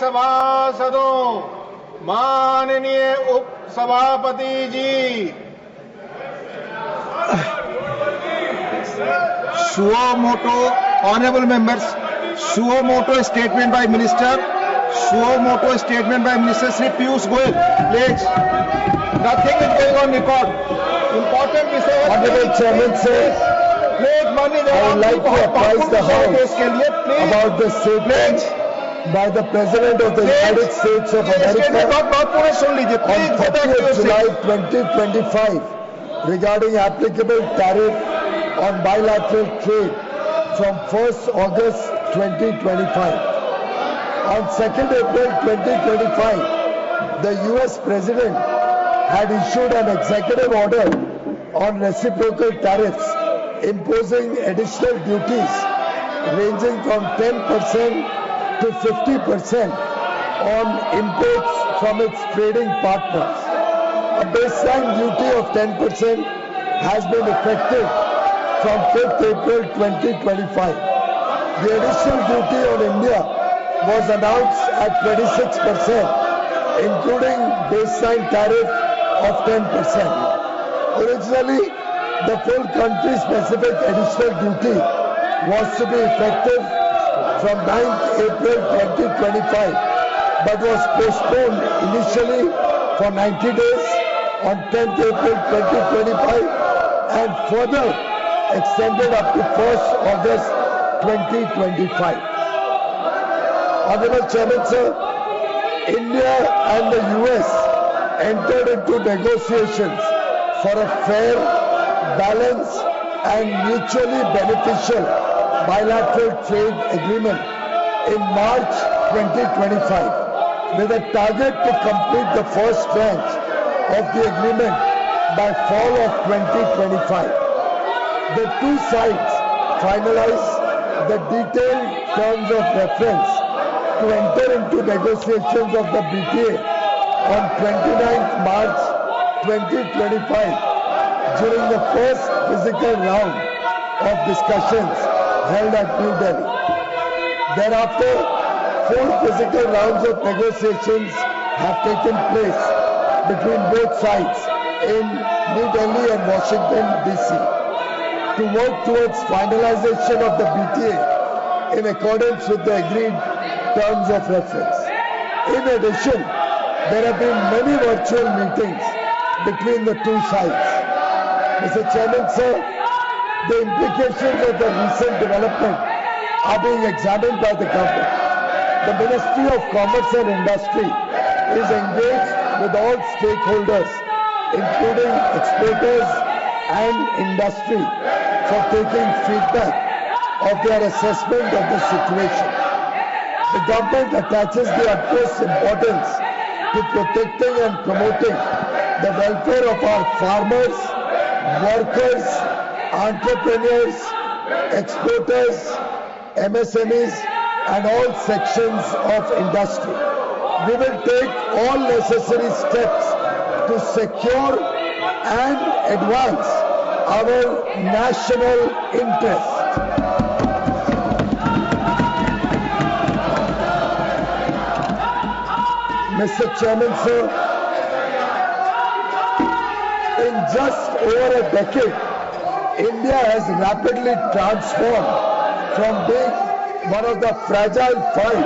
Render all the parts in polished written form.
सभासदों, माननीय उप सभापति जी, suo moto, honorable members, suo moto statement by Minister, suo moto statement by Minister Shri Piyush Goyal, please. Nothing is going on record. Important विषय है. Honorable Chairman sir, Please, माननीय I would like to apprise the House के लिए please. about the statement by the President of the United States of America बहुत पूरे सुन लीजिए. on Please, 30th July 2025 regarding applicable tariff on bilateral trade from 1st August 2025. On 2nd April 2025, the US President had issued an executive order on reciprocal tariffs imposing additional duties ranging from 10% to 50% on imports from its trading partners. A baseline duty of 10% has been effective from 5th April 2025. The additional duty on India was announced at 26%, including baseline tariff of 10%. Originally, the full country-specific additional duty was to be effective from 9th April 2025, but was postponed initially for 90 days on 10th April 2025 and further extended up to 1st August 2025. Honorable Chairman sir, India and the US entered into negotiations for a fair, balanced and mutually beneficial bilateral trade agreement in March 2025 with a target to complete the first tranche of the agreement by fall of 2025. The two sides finalized the detailed terms of reference to enter into negotiations of the BTA on 29th March 2025 during the first physical round of discussions held at New Delhi. Thereafter, 4 physical rounds of negotiations have taken place between both sides in New Delhi and Washington, D.C. to work towards finalization of the BTA in accordance with the agreed terms of reference. In addition, there have been many virtual meetings between the two sides. Mr. Chairman, sir, the implications of the recent development are being examined by the government. The Ministry of Commerce and Industry is engaged with all stakeholders, including exporters and industry, for taking feedback of their assessment of the situation. The government attaches the utmost importance to protecting and promoting the welfare of our farmers, workers, entrepreneurs, exporters, MSMEs, and all sections of industry. We will take all necessary steps to secure and advance our national interest. Mr. Chairman, sir, in just over a decade, India has rapidly transformed from being one of the fragile five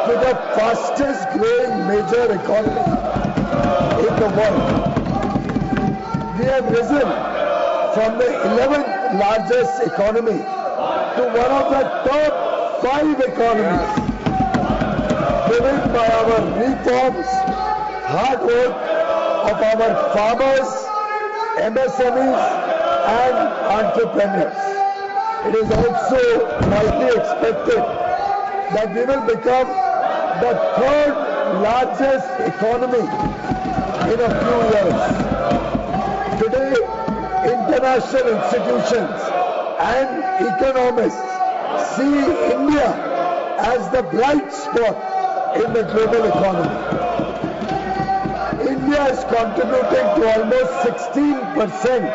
to the fastest growing major economy in the world. We have risen from the 11th largest economy to one of the top 5 economies, driven by our reforms, hard work of our farmers, MSMEs and entrepreneurs. It is also widely expected that we will become the 3rd largest economy in a few years. Today, international institutions and economists see India as the bright spot in the global economy. India is contributing to almost 16%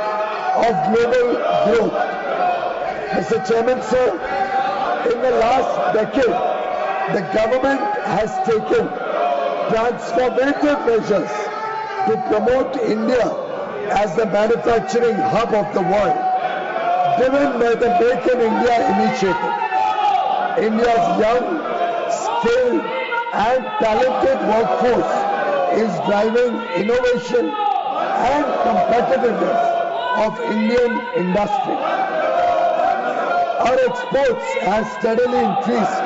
of global growth. Mr. Chairman, sir, in the last decade, the government has taken transformative measures to promote India as the manufacturing hub of the world, driven by the Make in India initiative. India's young, skilled and talented workforce is driving innovation and competitiveness of Indian industry. Our exports have steadily increased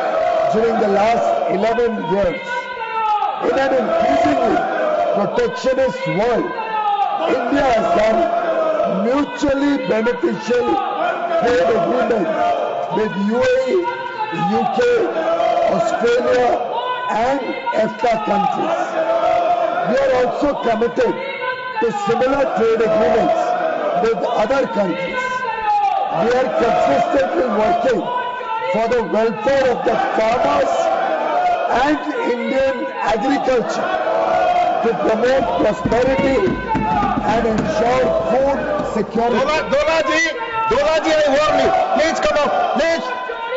during the last 11 years. In an increasingly protectionist world, India has done mutually beneficial trade agreements with UAE, UK, Australia and EFTA countries. We are also committed to similar trade agreements with other countries. We are consistently working for the welfare of the farmers and Indian agriculture to promote prosperity and ensure food security. Dola ji, I warn you. Please come up. Please.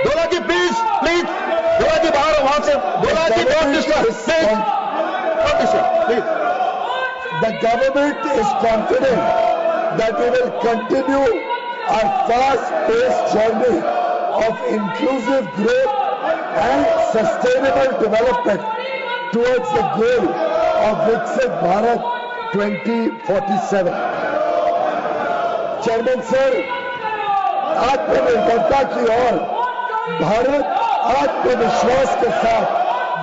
Dola ji, please. Dola ji, bahar wahan se. Dola ji, don't disturb. Please. Don't disturb. Please. The government is confident that we will continue our fast-paced journey of inclusive growth and sustainable development towards the goal of Viksit Bharat 2047. Chairman sir, आत्मनिर्भरता की ओर भारत आत्मविश्वास के साथ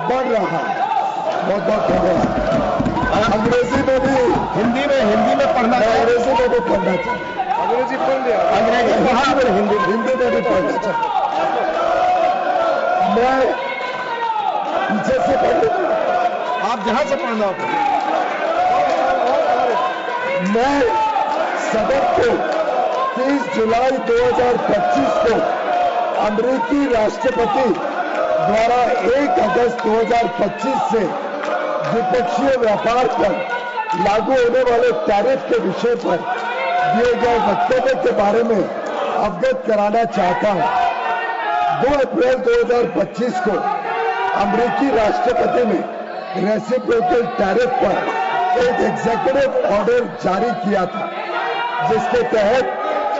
बढ़ रहा है। बहुत बहुत धन्यवाद। अंग्रेजी में भी हिंदी में पढ़ना चाहिए। अंग्रेजी में भी पढ़ना चाहिए। अंग्रेजी पढ़ लिया। अंग्रेजी पढ़ा फिर हिंदी में भी पढ़ना चाहिए। मैं पीछे से पढ़ लूंगा। आप जहां से पढ़ना हो। मैं सदन को 30 जुलाई 2025 को अमेरिकी राष्ट्रपति द्वारा 1 अगस्त 2025 से द्विपक्षीय व्यापार पर लागू होने वाले टैरिफ के विषय पर दिए गए वक्तव्य के बारे में अवगत कराना चाहता हूं। 2 अप्रैल 2025 को अमेरिकी राष्ट्रपति ने रेसिप्रोकल टैरिफ पर एक एग्जीक्यूटिव ऑर्डर जारी किया था, जिसके तहत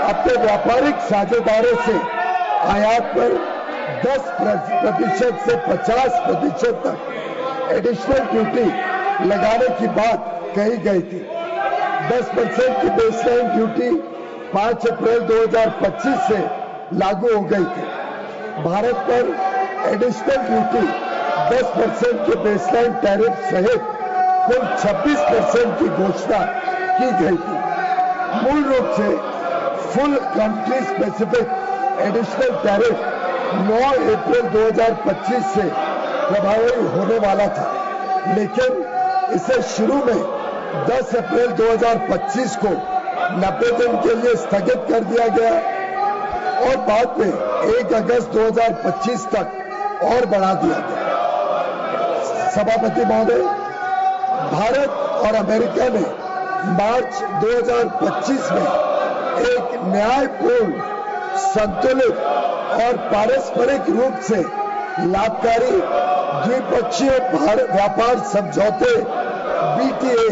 अपने व्यापारिक साझेदारों से आयात पर 10% से 50% तक एडिशनल ड्यूटी लगाने की बात कही गई थी। 10% की बेसलाइन ड्यूटी 5 अप्रैल 2025 से लागू हो गई थी। भारत पर एडिशनल ड्यूटी 10% के बेसलाइन टैरिफ सहित कुल 26% की घोषणा की गई थी। मूल रूप से full country specific additional tariff 9 अप्रैल 2025 से प्रभावी होने वाला था, लेकिन इसे शुरू में 10 अप्रैल 2025 को 90 दिन के लिए स्थगित कर दिया गया और बाद में 1 अगस्त 2025 तक और बढ़ा दिया गया। सभापति महोदय, भारत और अमेरिका ने मार्च 2025 में एक न्यायपूर्ण, संतुलित और पारस्परिक रूप से लाभकारी द्विपक्षीय व्यापार समझौते BTA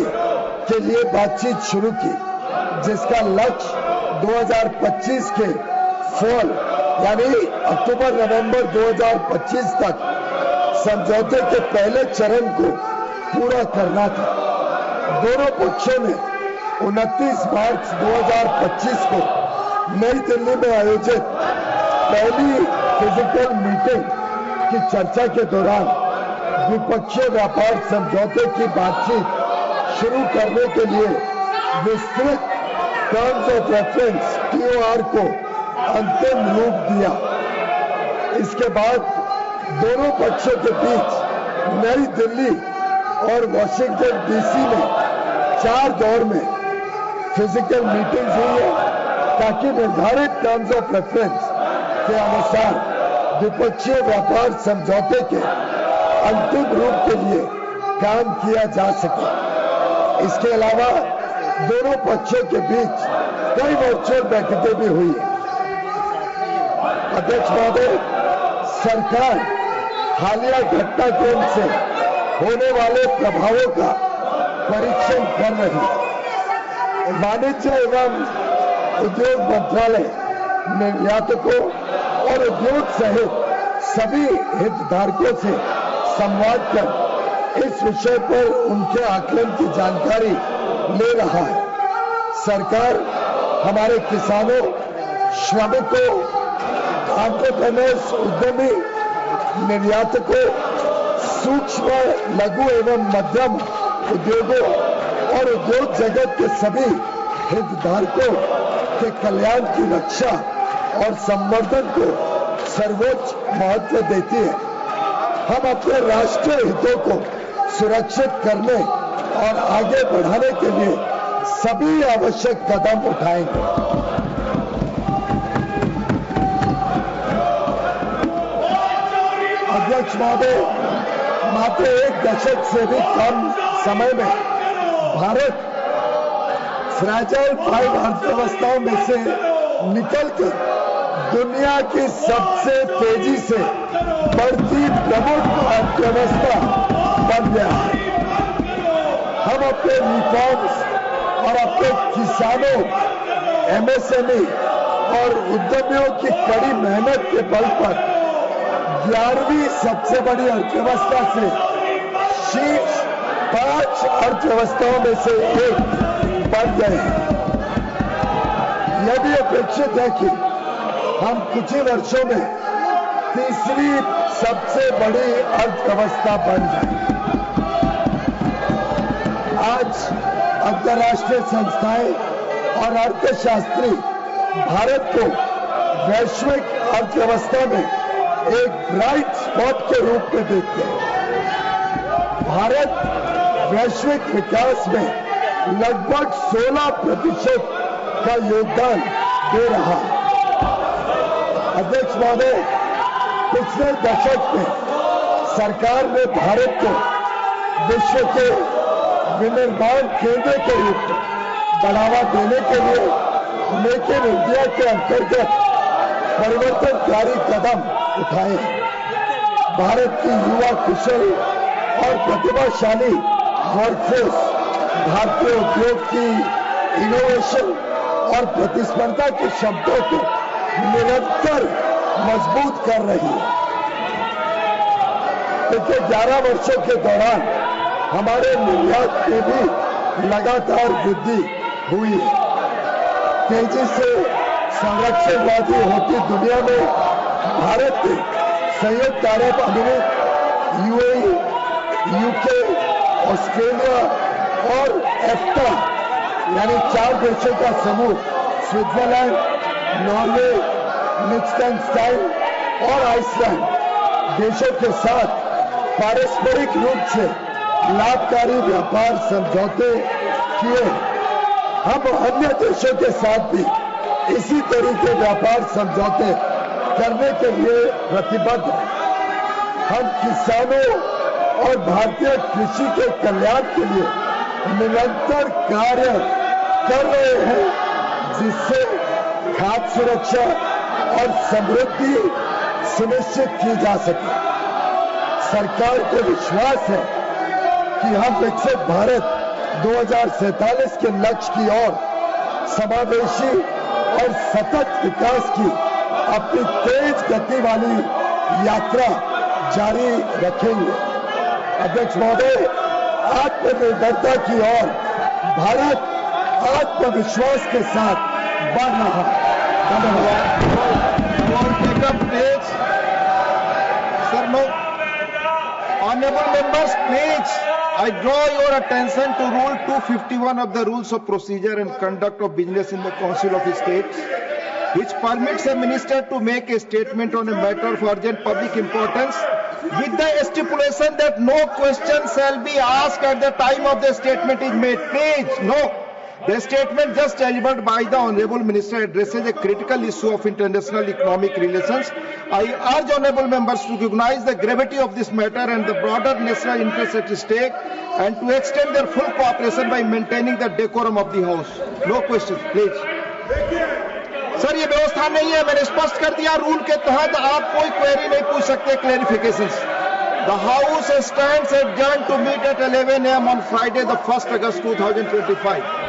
के लिए बातचीत शुरू की, जिसका लक्ष्य 2025 के फॉल यानी अक्टूबर-नवंबर 2025 तक समझौते के पहले चरण को पूरा करना था। दोनों पक्षों ने 29 मार्च 2025 को नई दिल्ली में आयोजित पहली फिजिकल मीटिंग की चर्चा के दौरान द्विपक्षीय व्यापार समझौते की बातचीत शुरू करने के लिए विस्तृत टर्म्स ऑफ रेफरेंस TOR को अंतिम रूप दिया। इसके बाद दोनों पक्षों के बीच नई दिल्ली और वॉशिंगटन DC में 4 दौर में फिजिकल मीटिंग्स हुई है, ताकि निर्धारित टर्म्स ऑफ रेफरेंस के अनुसार द्विपक्षीय व्यापार समझौते के अंतिम रूप के लिए काम किया जा सके। इसके अलावा दोनों पक्षों के बीच कई वर्चुअल बैठकें भी हुई है। अध्यक्ष महोदय, सरकार हालिया घटनाक्रम से होने वाले प्रभावों का परीक्षण कर रही है। वाणिज्य एवं उद्योग मंत्रालय निर्यातकों और उद्योग सहित सभी हितधारकों से संवाद कर इस विषय पर उनके आकलन की जानकारी ले रहा है। सरकार हमारे किसानों, श्रमिकों, एंटरप्रेन्योर्स, उद्यमी, निर्यातकों, सूक्ष्म, लघु एवं मध्यम उद्योगों और उद्योग जगत के सभी हितधारकों के कल्याण की रक्षा और संवर्धन को सर्वोच्च महत्व देती है। हम अपने राष्ट्रीय हितों को सुरक्षित करने और आगे बढ़ाने के लिए सभी आवश्यक कदम उठाएंगे। अध्यक्ष महोदय, मात्र एक दशक से भी कम समय में भारत फ्रैजाइल 5 अर्थव्यवस्थाओं में से निकलकर दुनिया की सबसे तेजी से बढ़ती प्रमुख अर्थव्यवस्था बन गया है। हम अपने रिफॉर्म्स और अपने किसानों, एमएसएमई और उद्यमियों की कड़ी मेहनत के बल पर 11वीं सबसे बड़ी अर्थव्यवस्था से शीर्ष 5 अर्थव्यवस्थाओं में से एक बन गए हैं। यह भी अपेक्षित है कि हम कुछ ही वर्षों में तीसरी सबसे बड़ी अर्थव्यवस्था बन जाए। आज अंतर्राष्ट्रीय संस्थाएं और अर्थशास्त्री भारत को वैश्विक अर्थव्यवस्था में एक ब्राइट स्पॉट के रूप में देखते हैं। भारत वैश्विक विकास में लगभग 16% का योगदान दे रहा है। अध्यक्ष महोदय, पिछले दशक में सरकार ने भारत को विश्व के विनिर्माण केंद्र के रूप में बढ़ावा देने के लिए मेक इन इंडिया के अंतर्गत परिवर्तनकारी कदम उठाए हैं। भारत की युवा कुशल और प्रतिभाशाली वर्कफोर्स भारतीय उद्योग की इनोवेशन और प्रतिस्पर्धा की क्षमता को निरंतर मजबूत कर रही है। पिछले 11 वर्षों के दौरान हमारे निर्यात में भी लगातार वृद्धि हुई है। तेजी से संरक्षणवादी होती दुनिया में भारत ने संयुक्त अरब अमीरात, यूएई, यूके, ऑस्ट्रेलिया और एफ्टा यानी 4 देशों का समूह स्विट्जरलैंड, नॉर्वे, लिechtenstein और आइसलैंड देशों के साथ पारस्परिक रूप से लाभकारी व्यापार समझौते किए। हम अन्य देशों के साथ भी इसी तरह के व्यापार समझौते करने के लिए प्रतिबद्ध हैं। हम किसानों और भारतीय कृषि के कल्याण के लिए निरंतर कार्य कर रहे हैं, जिससे खाद्य सुरक्षा और समृद्धि सुनिश्चित की जा सके। सरकार को विश्वास है कि हम विकसित भारत 2047 के लक्ष्य की ओर समावेशी और सतत विकास की अपनी तेज गति वाली यात्रा जारी रखेंगे। अध्यक्ष महोदय, आत्मनिर्भरता की ओर भारत आत्मविश्वास के साथ बढ़ रहा है। धन्यवाद। Sir, no. Honorable members, please, I draw your attention to Rule 251 of the Rules of Procedure and Conduct of Business in the Council of States, which permits a minister to make a statement on a matter of urgent public importance with the stipulation that no question shall be asked at the time of the statement is made. Please, no. The statement just delivered by the Honorable Minister addresses a critical issue of international economic relations. I urge Honorable members to recognize the gravity of this matter and the broader national interest at stake and to extend their full cooperation by maintaining the decorum of the House. No questions, please. Sir, ये व्यवस्था नहीं है, मैंने स्पष्ट कर दिया। Rule के तहत आप कोई क्वेरी नहीं पूछ सकते, clarification. The House stands adjourned to meet at 11 a.m. on Friday, the 1st August 2025.